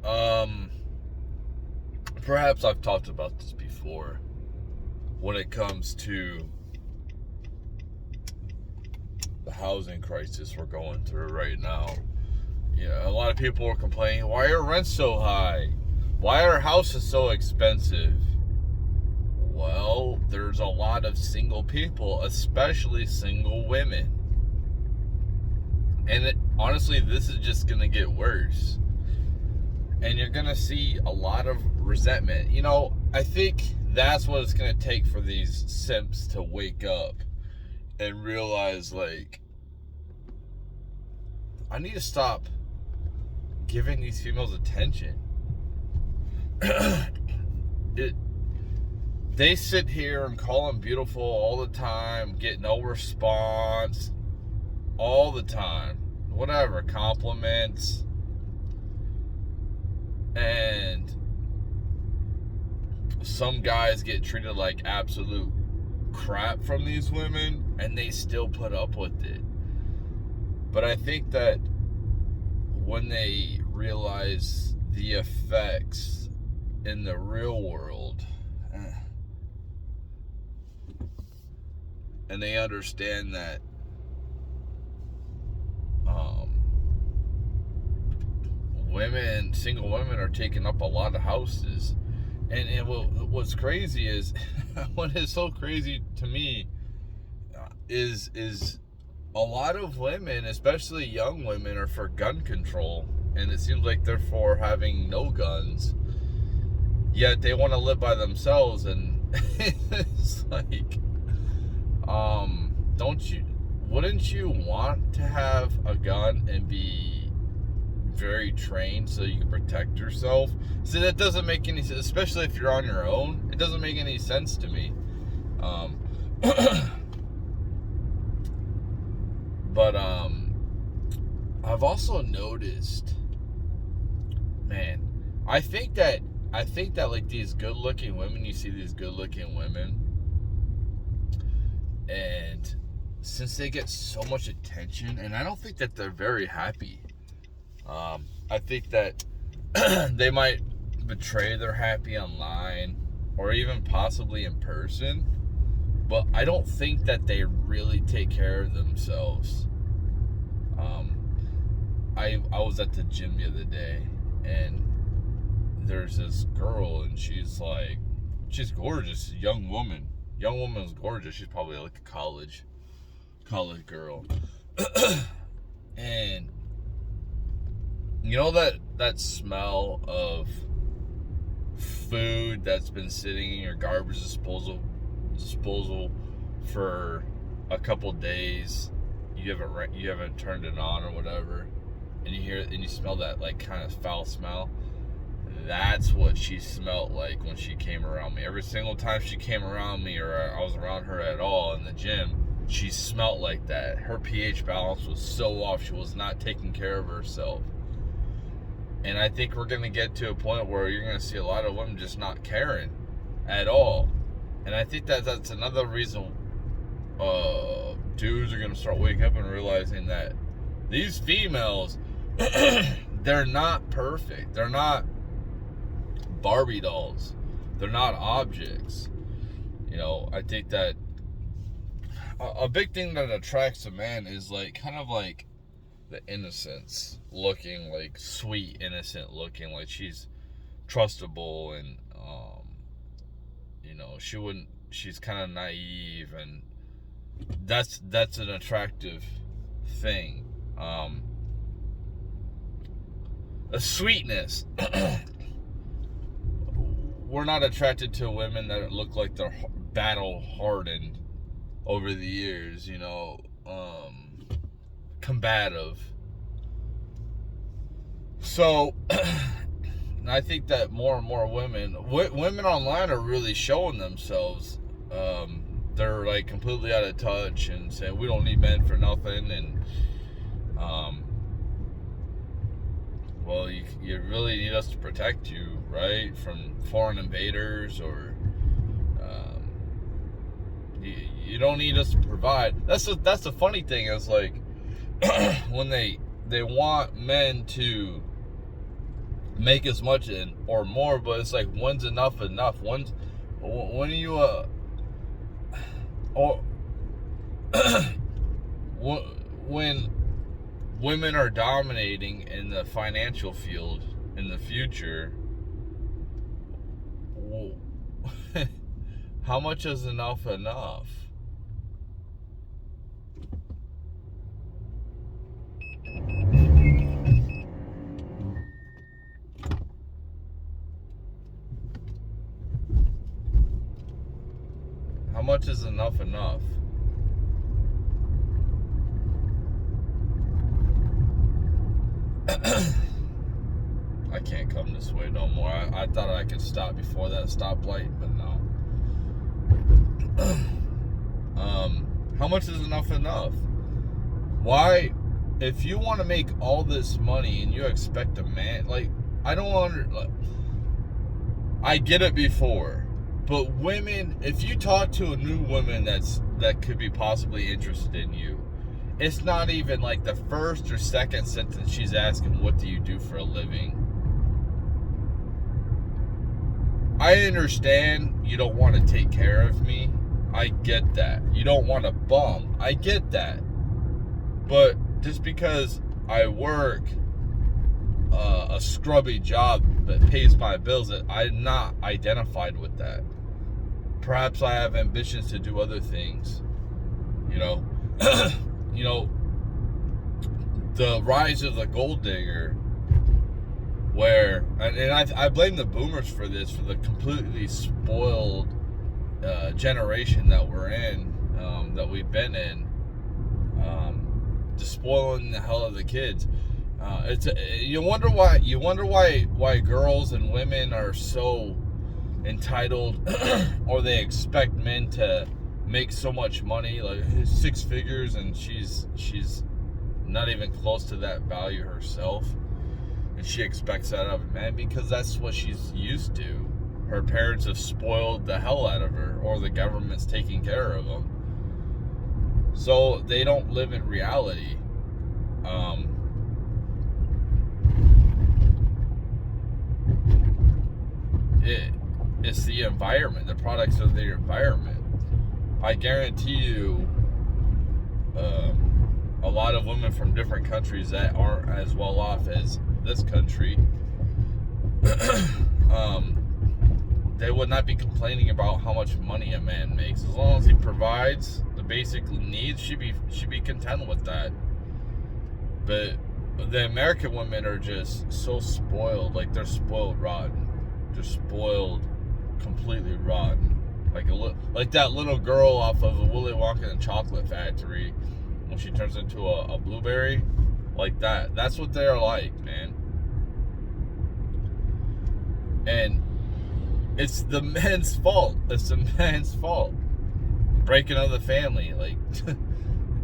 um, Perhaps I've talked about this before when it comes to the housing crisis we're going through right now. A lot of people are complaining, why are rents so high? Why are houses so expensive? Well, there's a lot of single people, especially single women. And honestly, this is just going to get worse. And you're going to see a lot of resentment. I think that's what it's going to take for these simps to wake up and realize, like, I need to stop giving these females attention. They sit here and call them beautiful all the time, get no response all the time. Whatever, compliments. And some guys get treated like absolute crap from these women, and they still put up with it. But I think that when they realize the effects in the real world, and they understand that single women are taking up a lot of houses. And what's crazy is, what is so crazy to me is a lot of women, especially young women, are for gun control, and it seems like they're for having no guns. Yet they want to live by themselves, and it's like, wouldn't you want to have a gun and be very trained so you can protect yourself? So that doesn't make any sense, especially if you're on your own. It doesn't make any sense to me. But I've also noticed, man, I think that like these good-looking women, you see these good-looking women, and since they get so much attention, and I don't think that they're very happy. I think that they might betray their happy online, or even possibly in person, but I don't think that they really take care of themselves. I was at the gym the other day, and there's this girl, and she's gorgeous, young woman's gorgeous. She's probably like a college girl. And that smell of food that's been sitting in your garbage disposal for a couple days, you haven't turned it on or whatever, and you smell that like kind of foul smell. That's what she smelled like when she came around me. Every single time she came around me, or I was around her at all in the gym, she smelled like that. Her pH balance was so off. She was not taking care of herself. And I think we're going to get to a point where you're going to see a lot of women just not caring at all. And I think that's another reason dudes are going to start waking up and realizing that these females, they're not perfect. They're not Barbie dolls. They're not objects. I think that a big thing that attracts a man is like kind of like the innocence looking, like sweet, innocent looking, like she's trustable, and she's kind of naive, and that's an attractive thing. A sweetness. We're not attracted to women that look like they're battle hardened over the years, combative. So I think that more and more women online are really showing themselves. They're like completely out of touch and saying we don't need men for nothing, and well, you really need us to protect you, right, from foreign invaders, or you don't need us to provide. That's the funny thing is, like, when they want men to make as much or more, but it's like, when's enough? When are you or when women are dominating in the financial field in the future, how much is enough? How much is enough? I can't come this way no more. I thought I could stop before that stoplight, but no. How much is enough? Why, if you want to make all this money and you expect a man, like, I don't I get it before, but women, if you talk to a new woman that could be possibly interested in you, it's not even like the first or second sentence she's asking, what do you do for a living? I understand you don't want to take care of me. I get that. You don't want to bum. I get that. But just because I work a scrubby job that pays my bills, that I'm not identified with that. Perhaps I have ambitions to do other things. You know, you know, the rise of the gold digger, where, and I blame the boomers for this, for the completely spoiled generation that we're in, that we've been in, just spoiling the hell of the kids. You wonder why girls and women are so entitled, or they expect men to make so much money, like 6 figures, and she's not even close to that value herself, and she expects that of a man because that's what she's used to. Her parents have spoiled the hell out of her, or the government's taking care of them, so they don't live in reality. It's the environment, the products of the environment. I guarantee you, a lot of women from different countries that aren't as well off as this country, they would not be complaining about how much money a man makes. As long as he provides the basic needs, should be content with that. But the American women are just so spoiled, like they're spoiled rotten. They're spoiled completely rotten. Like that little girl off of Willy Wonka and the Chocolate Factory, when she turns into a blueberry, like that. That's what they're like, man. And it's the men's fault. It's the man's fault. Breaking up the family. Like,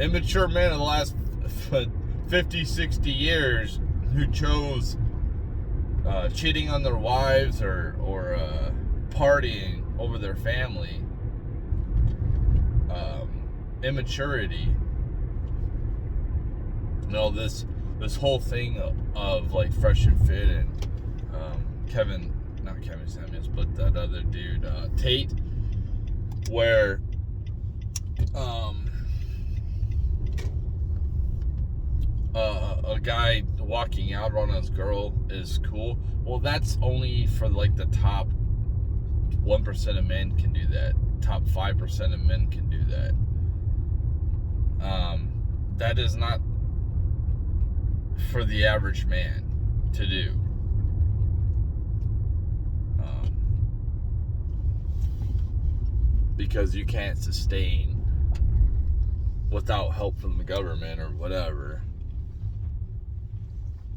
immature men in the last 50, 60 years who chose cheating on their wives or partying over their family. Immaturity. You know, this whole thing of like Fresh and Fit and not Kevin Samuels, but that other dude, Tate, where a guy walking out on his girl is cool. Well, that's only for like the top 1% of men can do that. Top 5% of men can do that. That is not for the average man to do. Because you can't sustain without help from the government or whatever.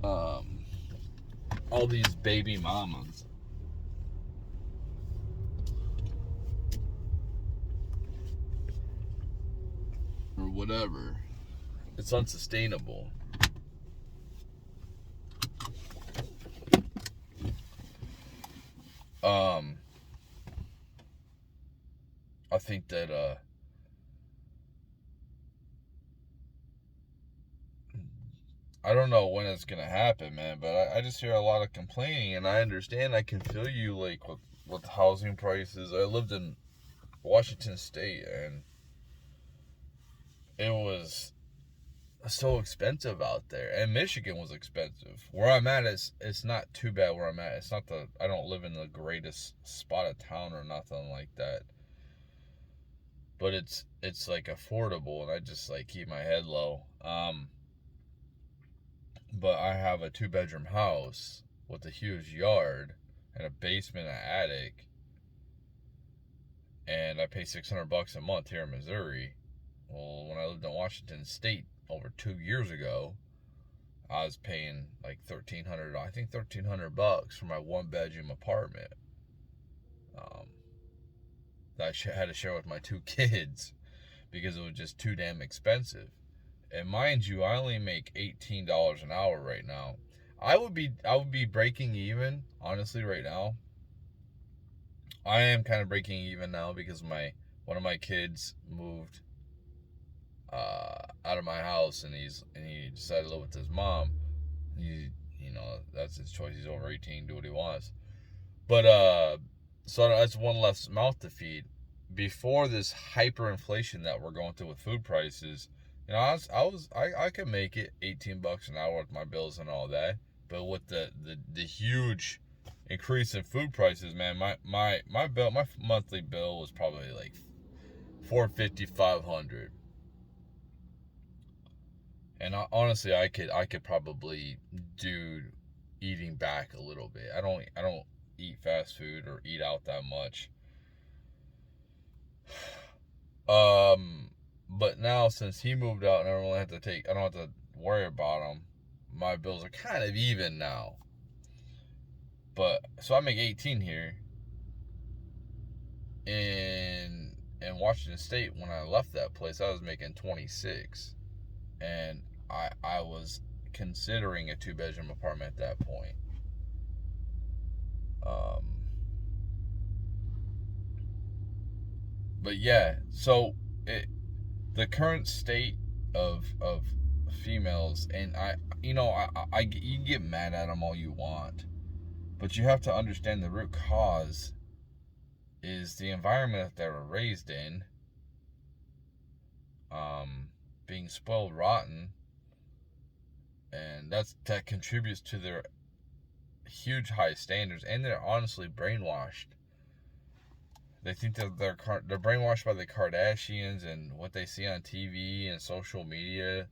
All these baby mamas. Or whatever. It's unsustainable. I think that I don't know when it's gonna happen, man, but I just hear a lot of complaining, and I understand. I can feel you, like, with housing prices. I lived in Washington State, and it was so expensive out there, and Michigan was expensive. Where I'm at is it's not too bad. Where I'm at, it's not I don't live in the greatest spot of town or nothing like that, but it's like affordable, and I just like keep my head low. But I have a 2-bedroom house with a huge yard and a basement and attic, and I pay $600 a month here in Missouri. Well, when I lived in Washington State over 2 years ago, I was paying like $1,300 for my 1-bedroom apartment. That I had to share with my 2 kids because it was just too damn expensive. And mind you, I only make $18 an hour right now. I would be breaking even, honestly, right now. I am kind of breaking even now because one of my kids moved out of my house, and he decided to live with his mom. That's his choice. He's over 18, do what he wants. But so that's one less mouth to feed. Before this hyperinflation that we're going through with food prices, I could make it $18 an hour with my bills and all that. But with the huge increase in food prices, man, my monthly bill was probably like $450, $500. And honestly, I could probably do eating back a little bit. I don't eat fast food or eat out that much. But now since he moved out and I don't have to worry about him. My bills are kind of even now. But so I make 18 here. In Washington State, when I left that place, I was making 26, and I was considering a 2-bedroom apartment at that point. But yeah, so the current state of females, and you can get mad at them all you want, but you have to understand the root cause is the environment that they were raised in, being spoiled rotten, and that contributes to their huge high standards, and they're honestly brainwashed. They think that they're brainwashed by the Kardashians and what they see on TV and social media,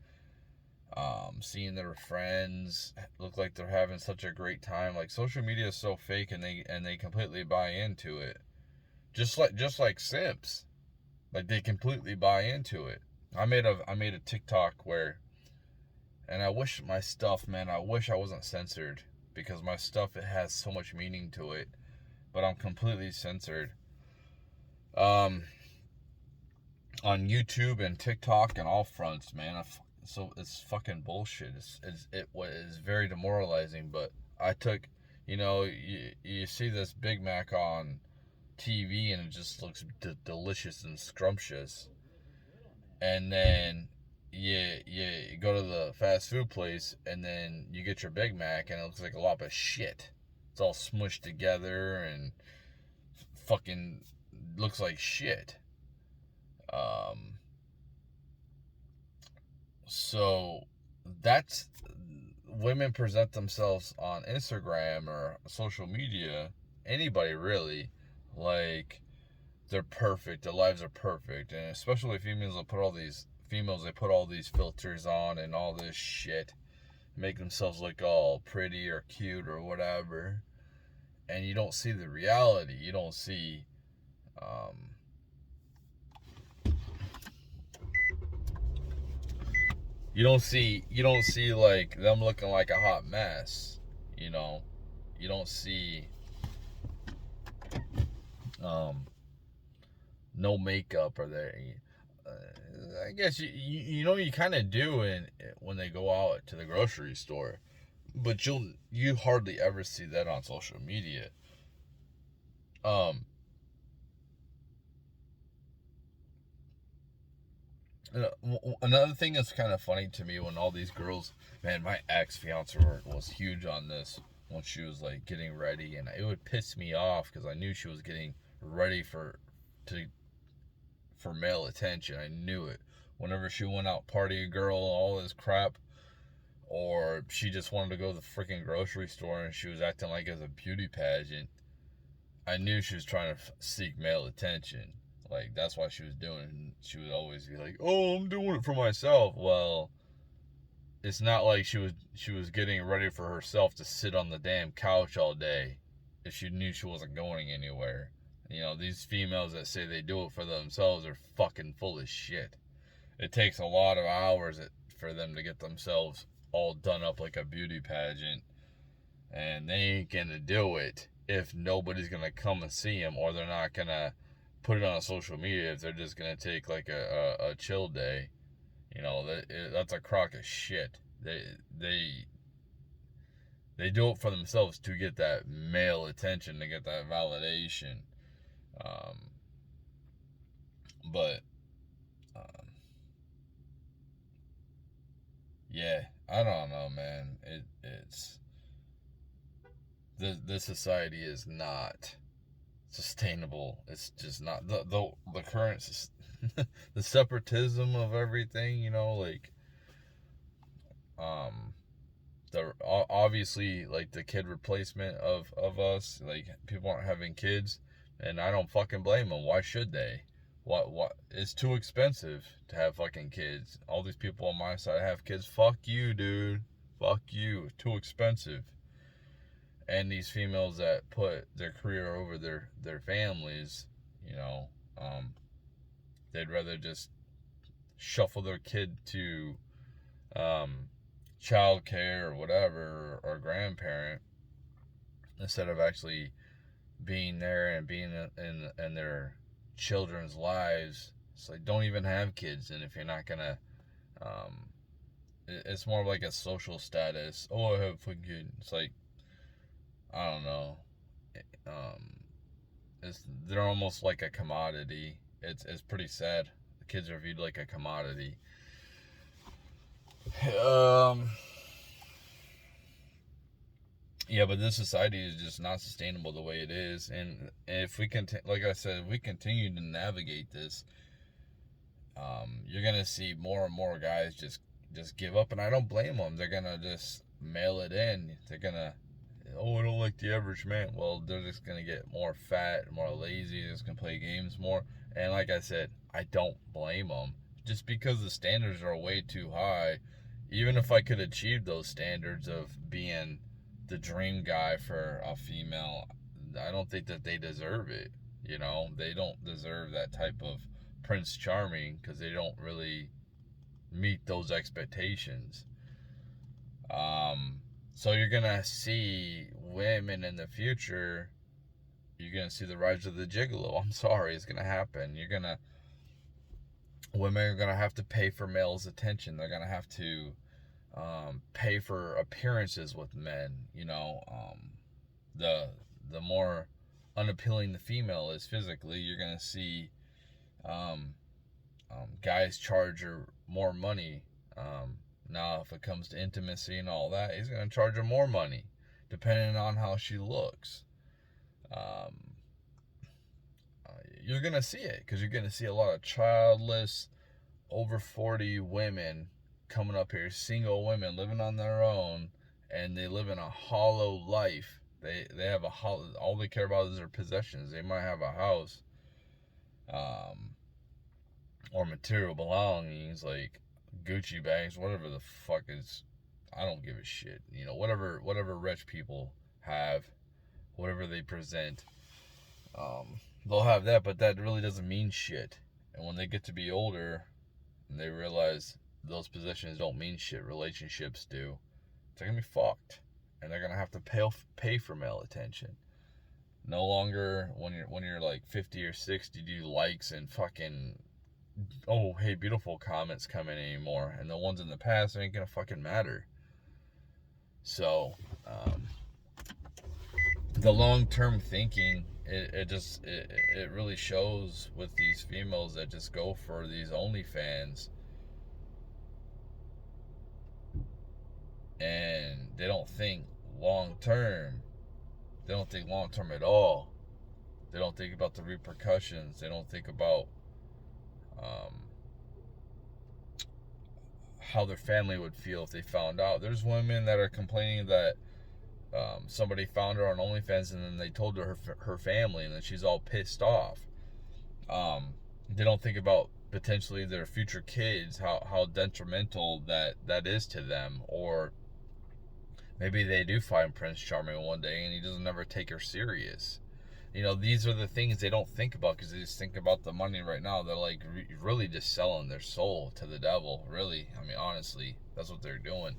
seeing their friends look like they're having such a great time. Like, social media is so fake, and they completely buy into it, just like simps. Like, they completely buy into it. I made a TikTok where, and I wish my stuff, man, I wish I wasn't censored, because my stuff, it has so much meaning to it, but I'm completely censored. On YouTube and TikTok and all fronts, man. So it's fucking bullshit. It is very demoralizing. But I took, you see this Big Mac on TV, and it just looks delicious and scrumptious, and then you go to the fast food place, and then you get your Big Mac, and it looks like a lump of shit. It's all smushed together and fucking looks like shit. So that's women present themselves on Instagram or social media, anybody really, like they're perfect, their lives are perfect, and especially females, they put all these filters on and all this shit, make themselves look all pretty or cute or whatever, and you don't see the reality. You don't see you don't see like them looking like a hot mess. You don't see no makeup or there. I guess you kind of do when they go out to the grocery store, but you hardly ever see that on social media. Another thing that's kind of funny to me when all these girls, man, my ex fiance was huge on this when she was like getting ready, and it would piss me off because I knew she was getting ready to for male attention. I knew it. Whenever she went out party girl, all this crap, or she just wanted to go to the freaking grocery store and she was acting like it was a beauty pageant, I knew she was trying to seek male attention. Like, that's why she was doing it. She would always be like, "Oh, I'm doing it for myself." Well, it's not like she was getting ready for herself to sit on the damn couch all day if she knew she wasn't going anywhere. You know, these females that say they do it for themselves are fucking full of shit. It takes a lot of hours for them to get themselves all done up like a beauty pageant, and they ain't gonna do it if nobody's gonna come and see them, or they're not gonna put it on social media if they're just gonna take like a chill day. You know, that's a crock of shit. They they do it for themselves to get that male attention, to get that validation. Um, but um, yeah, I don't know, man. It's this society is not sustainable. It's just not the current the separatism of everything. You know, like um the obviously like the kid replacement of us. Like, people aren't having kids, and I don't fucking blame them. Why should they? What it's too expensive to have fucking kids. All these people on my side have kids. Fuck you, dude. Fuck you. Too expensive. And these females that put their career over their families, you know, they'd rather just shuffle their kid to um, child care or whatever, or grandparent, instead of actually being there and being in their children's lives. It's like, don't even have kids, and if you're not gonna, um, it's more like a social status. Oh, I have a kid. It's like, I don't know. Um, they're almost like a commodity. It's pretty sad. The kids are viewed like a commodity. Um, yeah, but this society is just not sustainable the way it is, and if we continue, like I said, if we continue to navigate this, you're gonna see more and more guys just give up, and I don't blame them. They're gonna just mail it in. They're gonna, oh, I don't like the average man. Well, they're just gonna get more fat, more lazy. They're just gonna play games more. And like I said, I don't blame them. Just because the standards are way too high, even if I could achieve those standards of being the dream guy for a female, I don't think that they deserve it. You know, they don't deserve that type of Prince Charming, because they don't really meet those expectations. So you're gonna see women in the future. You're gonna see the rise of the gigolo. I'm sorry, it's gonna happen. Women are gonna have to pay for males' attention. They're gonna have to pay for appearances with men. You know, the the more unappealing the female is physically, you're gonna see um, guys charge her more money. Now, if it comes to intimacy and all that, he's going to charge her more money, depending on how she looks. Um, you're going to see it, because you're going to see a lot of childless, over 40 women coming up here, single women living on their own, and they live in a hollow life. They have a hollow, all they care about is their possessions. They might have a house, um, or material belongings like Gucci bags, whatever the fuck is. I don't give a shit. You know, whatever rich people have, whatever they present, they'll have that, but that really doesn't mean shit. And when they get to be older, and they realize those possessions don't mean shit, relationships do, they're gonna be fucked, and they're gonna have to pay for male attention. No longer when you're like 50 or 60, do likes and fucking, oh, hey, beautiful comments coming anymore, and the ones in the past ain't gonna fucking matter. So, the long-term thinking, it really shows with these females that just go for these OnlyFans, they don't think long term. They don't think long term at all. They don't think about the repercussions. They don't think about um, how their family would feel if they found out. There's women that are complaining that somebody found her on OnlyFans and then they told her family, and then she's all pissed off. They don't think about potentially their future kids, how detrimental that is to them. Or maybe they do find Prince Charming one day and he doesn't ever take her serious. These are the things they don't think about because they just think about the money right now. They're like really just selling their soul to the devil. Really, I mean, honestly, that's what they're doing.